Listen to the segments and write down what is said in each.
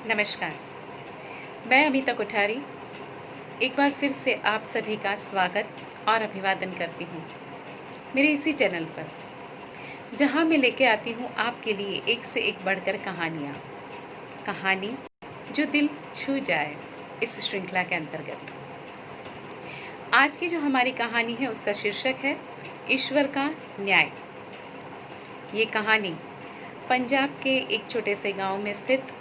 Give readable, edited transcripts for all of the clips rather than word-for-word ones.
नमस्कार। मैं अमिता कोठारी एक बार फिर से आप सभी का स्वागत और अभिवादन करती हूँ मेरे इसी चैनल पर, जहाँ मैं लेके आती हूँ आपके लिए एक से एक बढ़कर कहानी जो दिल छू जाए। इस श्रृंखला के अंतर्गत आज की जो हमारी कहानी है उसका शीर्षक है ईश्वर का न्याय। ये कहानी पंजाब के एक छोटे से गांव में स्थित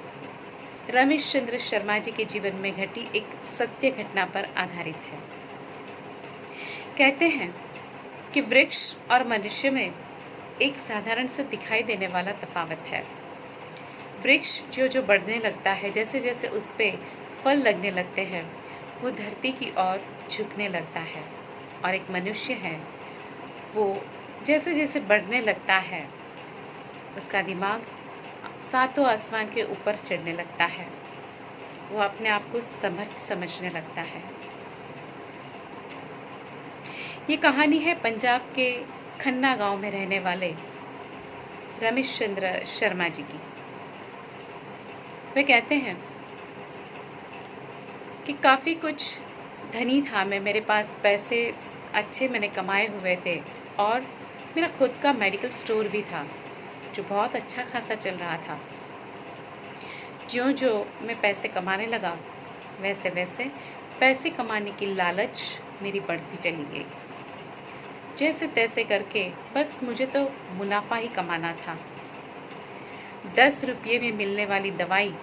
रमेश चंद्र शर्मा जी के जीवन में घटी एक सत्य घटना पर आधारित है। कहते हैं कि वृक्ष और मनुष्य में एक साधारण से दिखाई देने वाला तफावत है। वृक्ष जो बढ़ने लगता है, जैसे जैसे उस पे फल लगने लगते हैं, वो धरती की ओर झुकने लगता है। और एक मनुष्य है, वो जैसे जैसे बढ़ने लगता है, उसका दिमाग सातों आसमान के ऊपर चढ़ने लगता है। वो अपने आप को समर्थ समझने लगता है। ये कहानी है पंजाब के खन्ना गांव में रहने वाले रमेश चंद्र शर्मा जी की। वे कहते हैं कि काफ़ी कुछ धनी था मैं, मेरे पास पैसे अच्छे मैंने कमाए हुए थे और मेरा खुद का मेडिकल स्टोर भी था जो बहुत अच्छा खासा चल रहा था। ज्यों ज्यों मैं पैसे कमाने लगा, वैसे वैसे पैसे कमाने की लालच मेरी बढ़ती चली गई। जैसे तैसे करके बस मुझे तो मुनाफा ही कमाना था। 10 रुपये में मिलने वाली दवाई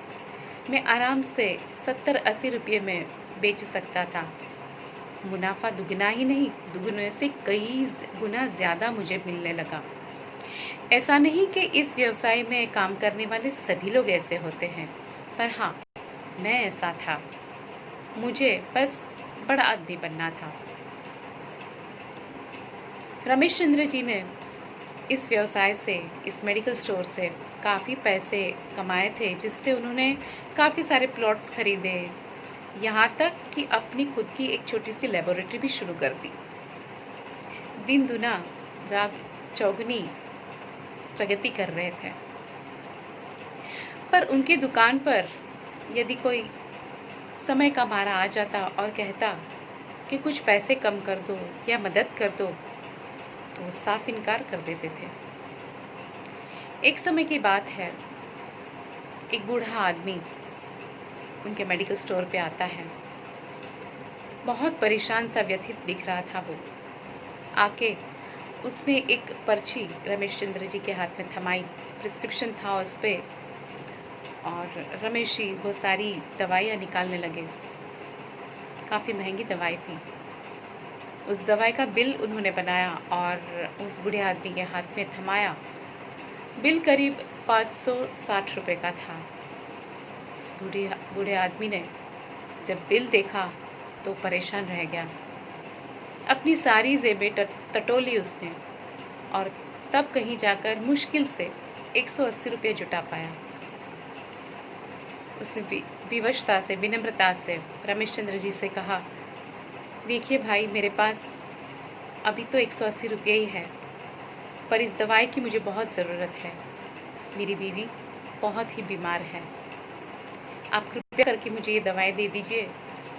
मैं आराम से 70-80 रुपये में बेच सकता था। मुनाफा दुगना ही नहीं, दुगने से कई गुना ज़्यादा मुझे मिलने लगा। ऐसा नहीं कि इस व्यवसाय में काम करने वाले सभी लोग ऐसे होते हैं, पर हाँ, मैं ऐसा था। मुझे बस बड़ा आदमी बनना था। रमेश चंद्र जी ने इस व्यवसाय से, इस मेडिकल स्टोर से काफ़ी पैसे कमाए थे, जिससे उन्होंने काफ़ी सारे प्लॉट्स खरीदे, यहाँ तक कि अपनी खुद की एक छोटी सी लेबोरेटरी भी शुरू कर दी। दिन दुना रात चौगुनी प्रगति कर रहे थे। पर उनकी दुकान पर यदि कोई समय का मारा आ जाता और कहता कि कुछ पैसे कम कर दो या मदद कर दो, तो वो साफ इनकार कर देते थे। एक समय की बात है, एक बूढ़ा आदमी उनके मेडिकल स्टोर पे आता है। बहुत परेशान सा, व्यथित दिख रहा था वो। आके उसने एक पर्ची रमेश चंद्र जी के हाथ में थमाई। प्रिस्क्रिप्शन था उस पर, और रमेश जी वो सारी दवाइयाँ निकालने लगे। काफ़ी महंगी दवाई थी। उस दवाई का बिल उन्होंने बनाया और उस बूढ़े आदमी के हाथ में थमाया। बिल करीब 560 रुपये का था। उस बूढ़े आदमी ने जब बिल देखा तो परेशान रह गया। अपनी सारी जेबें टटोली उसने, और तब कहीं जाकर मुश्किल से 180 रुपये जुटा पाया। उसने विवशता से, विनम्रता से रमेश चंद्र जी से कहा, देखिए भाई, मेरे पास अभी तो 180 रुपये ही है, पर इस दवाई की मुझे बहुत ज़रूरत है। मेरी बीवी बहुत ही बीमार है। आप कृपया करके मुझे ये दवाई दे दीजिए।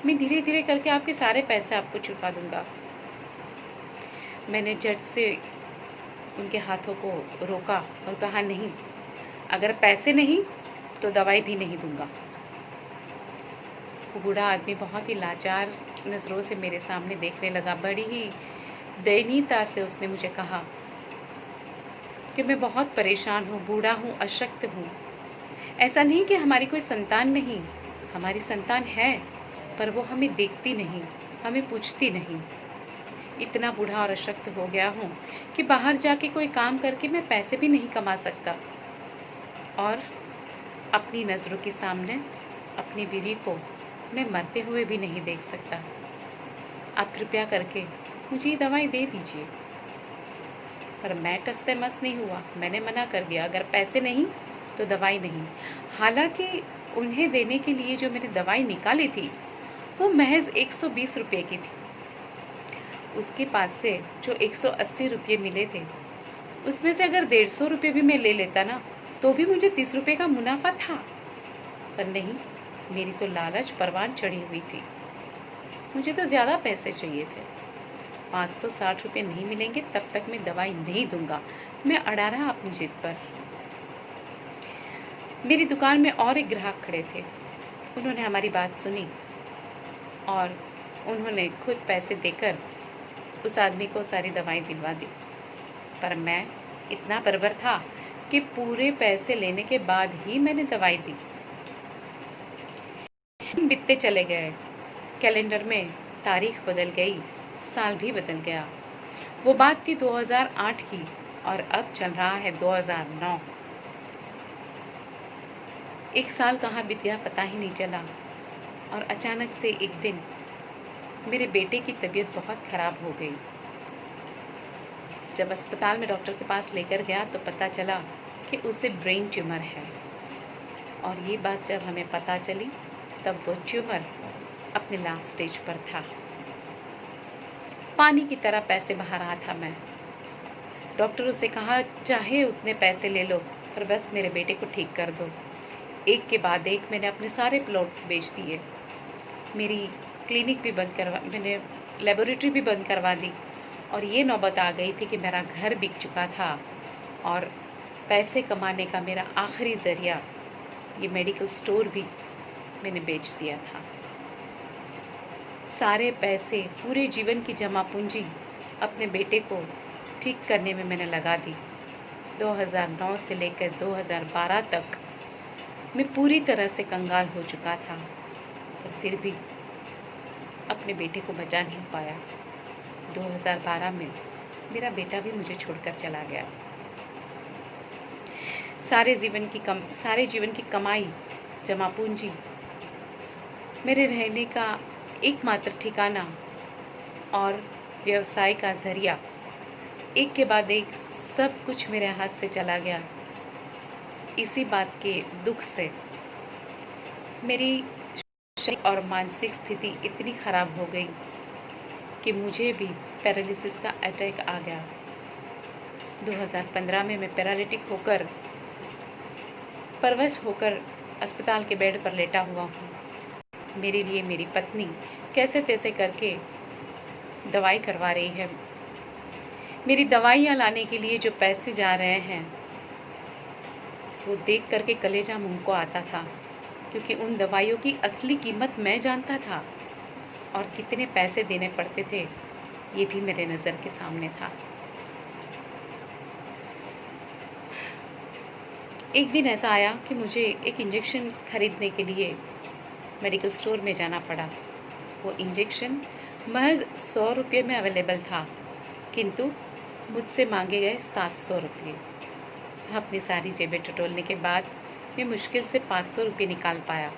मैं धीरे धीरे करके आपके सारे पैसे आपको चुका दूंगा। मैंने झट से उनके हाथों को रोका और कहा, नहीं, अगर पैसे नहीं तो दवाई भी नहीं दूंगा। वो बूढ़ा आदमी बहुत ही लाचार नज़रों से मेरे सामने देखने लगा। बड़ी ही दयनीयता से उसने मुझे कहा कि मैं बहुत परेशान हूँ, बूढ़ा हूँ, अशक्त हूँ। ऐसा नहीं कि हमारी कोई संतान नहीं, हमारी संतान है, पर वो हमें देखती नहीं, हमें पूछती नहीं। इतना बूढ़ा और अशक्त हो गया हूँ कि बाहर जाके कोई काम करके मैं पैसे भी नहीं कमा सकता, और अपनी नज़रों के सामने अपनी बीवी को मैं मरते हुए भी नहीं देख सकता। आप कृपया करके मुझे ये दवाई दे दीजिए। पर मैं टस से मस नहीं हुआ। मैंने मना कर दिया, अगर पैसे नहीं तो दवाई नहीं। हालांकि उन्हें देने के लिए जो मैंने दवाई निकाली थी वो महज 120 रुपये की थी। उसके पास से जो 180 रुपये मिले थे, उसमें से अगर 150 रुपये भी मैं ले लेता ना, तो भी मुझे 30 रुपये का मुनाफा था। पर नहीं, मेरी तो लालच परवान चढ़ी हुई थी। मुझे तो ज़्यादा पैसे चाहिए थे। 560 रुपये नहीं मिलेंगे तब तक मैं दवाई नहीं दूंगा। मैं अड़ा रहा अपनी जिद पर। मेरी दुकान में और एक ग्राहक खड़े थे। उन्होंने हमारी बात सुनी और उन्होंने खुद पैसे देकर उस आदमी को सारी दवाई दिलवा दी। पर मैं इतना बर्बर था कि पूरे पैसे लेने के बाद ही मैंने दवाई दी। दिन बीतते चले गए, कैलेंडर में तारीख बदल गई, साल भी बदल गया। वो बात थी 2008 की और अब चल रहा है 2009। एक साल कहाँ बीत गया पता ही नहीं चला। और अचानक से एक दिन मेरे बेटे की तबीयत बहुत खराब हो गई। जब अस्पताल में डॉक्टर के पास लेकर गया तो पता चला कि उसे ब्रेन ट्यूमर है। और ये बात जब हमें पता चली तब वो ट्यूमर अपने लास्ट स्टेज पर था। पानी की तरह पैसे बहा रहा था मैं। डॉक्टरों से कहा चाहे उतने पैसे ले लो पर बस मेरे बेटे को ठीक कर दो। एक के बाद एक मैंने अपने सारे प्लॉट्स बेच दिए। मेरी क्लिनिक भी बंद करवा, मैंने लेबोरेटरी भी बंद करवा दी। और ये नौबत आ गई थी कि मेरा घर बिक चुका था और पैसे कमाने का मेरा आखिरी ज़रिया ये मेडिकल स्टोर भी मैंने बेच दिया था। सारे पैसे, पूरे जीवन की जमा पूंजी अपने बेटे को ठीक करने में मैंने लगा दी। 2009 से लेकर 2012 तक मैं पूरी तरह से कंगाल हो चुका था, पर फिर भी अपने बेटे को बचा नहीं पाया। 2012 में मेरा बेटा भी मुझे छोड़कर चला गया। सारे जीवन की कमाई, जमा पूंजी, मेरे रहने का एकमात्र ठिकाना और व्यवसाय का जरिया, एक के बाद एक सब कुछ मेरे हाथ से चला गया। इसी बात के दुख से मेरी शारीरिक और मानसिक स्थिति इतनी खराब हो गई कि मुझे भी पैरालिसिस का अटैक आ गया। 2015 में मैं पैरालिटिक होकर, परवश होकर अस्पताल के बेड पर लेटा हुआ हूँ। मेरे लिए मेरी पत्नी कैसे तैसे करके दवाई करवा रही है। मेरी दवाइयाँ लाने के लिए जो पैसे जा रहे हैं वो देख करके कलेजा मुंह को आता था, क्योंकि उन दवाइयों की असली कीमत मैं जानता था और कितने पैसे देने पड़ते थे ये भी मेरे नज़र के सामने था। एक दिन ऐसा आया कि मुझे एक इंजेक्शन खरीदने के लिए मेडिकल स्टोर में जाना पड़ा। वो इंजेक्शन महज 100 रुपये में अवेलेबल था, किंतु मुझसे मांगे गए 700 रुपये। अपनी सारी जेबें टटोलने के बाद मैं मुश्किल से 500 रुपये निकाल पाया।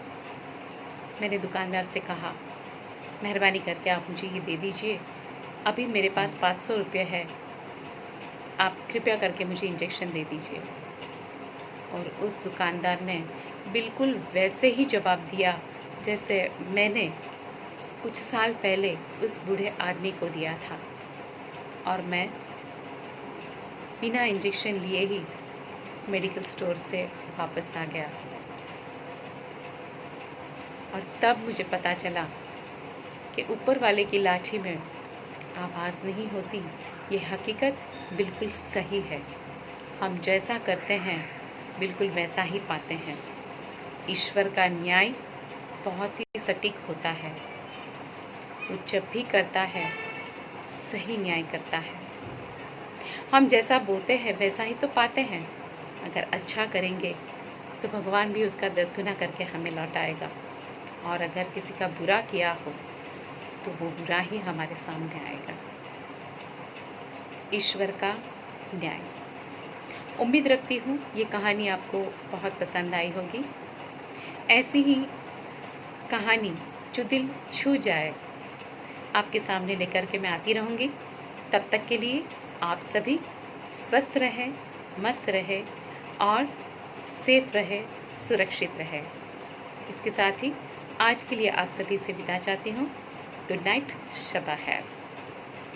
मैंने दुकानदार से कहा, मेहरबानी करके आप मुझे ये दे दीजिए, अभी मेरे पास 500 रुपये है, आप कृपया करके मुझे इंजेक्शन दे दीजिए। और उस दुकानदार ने बिल्कुल वैसे ही जवाब दिया जैसे मैंने कुछ साल पहले उस बूढ़े आदमी को दिया था। और मैं बिना इंजेक्शन लिए ही मेडिकल स्टोर से वापस आ गया। और तब मुझे पता चला कि ऊपर वाले की लाठी में आवाज़ नहीं होती, ये हकीकत बिल्कुल सही है। हम जैसा करते हैं बिल्कुल वैसा ही पाते हैं। ईश्वर का न्याय बहुत ही सटीक होता है। वो जब भी करता है सही न्याय करता है। हम जैसा बोते हैं वैसा ही तो पाते हैं। अगर अच्छा करेंगे तो भगवान भी उसका 10 गुना करके हमें लौटाएगा, और अगर किसी का बुरा किया हो तो वो बुरा ही हमारे सामने आएगा। ईश्वर का न्याय। उम्मीद रखती हूँ ये कहानी आपको बहुत पसंद आई होगी। ऐसी ही कहानी जो दिल छू जाए आपके सामने लेकर के मैं आती रहूँगी। तब तक के लिए आप सभी स्वस्थ रहें, मस्त रहें और सेफ रहे, सुरक्षित रहे। इसके साथ ही आज के लिए आप सभी से विदा चाहती हूँ। गुड नाइट, शबा खैर।